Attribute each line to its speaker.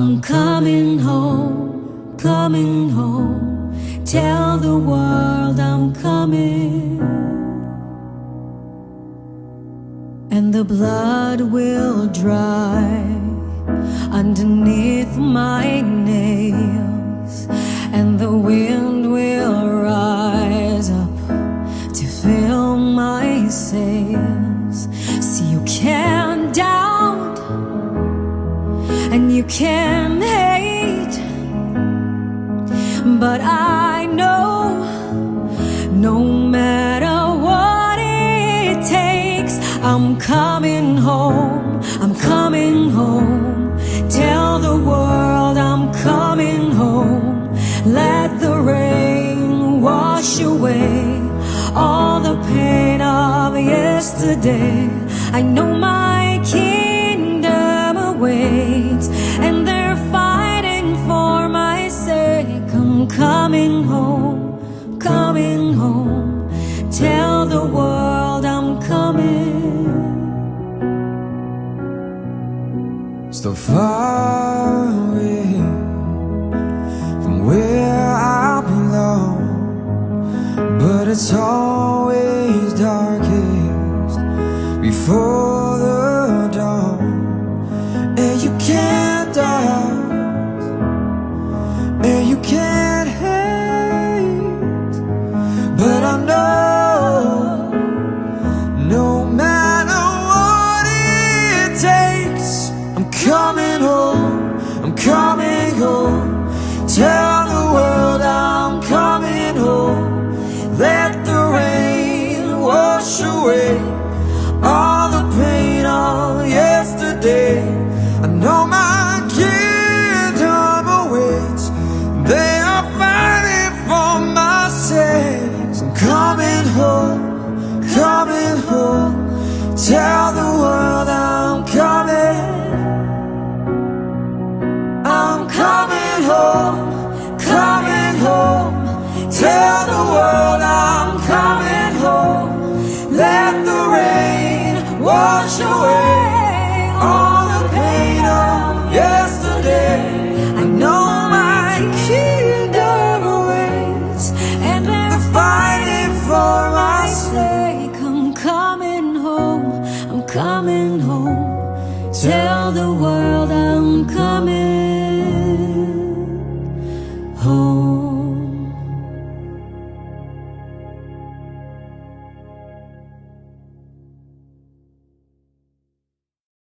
Speaker 1: I'm coming home, coming home. Tell the world I'm coming. And the blood will dry underneath my nails, and the wind will rise up to fill my sails. See, you can't doubt and you can't hate, but I know no matter what it takes, I'm coming home, I'm coming home. Tell the world I'm coming home. Let the rain wash away all the pain of yesterday. I know my kingdom awaits, and they're fighting for my sake. I'm coming home, coming home. Tell the world I'm coming.
Speaker 2: So far away from where I belong, but it's always darkest before the dawn. And you can't doubt, and you can't hate, but I know no matter what it takes, I'm coming home, I'm coming home. Tell the world I'm coming home. Let the rain wash away all the pain of yesterday. I know my kingdom awaits. They are fighting for my sakes. I'm coming home, coming home. Tell the world I'm coming. I'm coming home, coming home. Tell the world I'm coming home. Let the rain wash away all the pain of yesterday. I know my kingdom awaits, and they're fighting for my sake.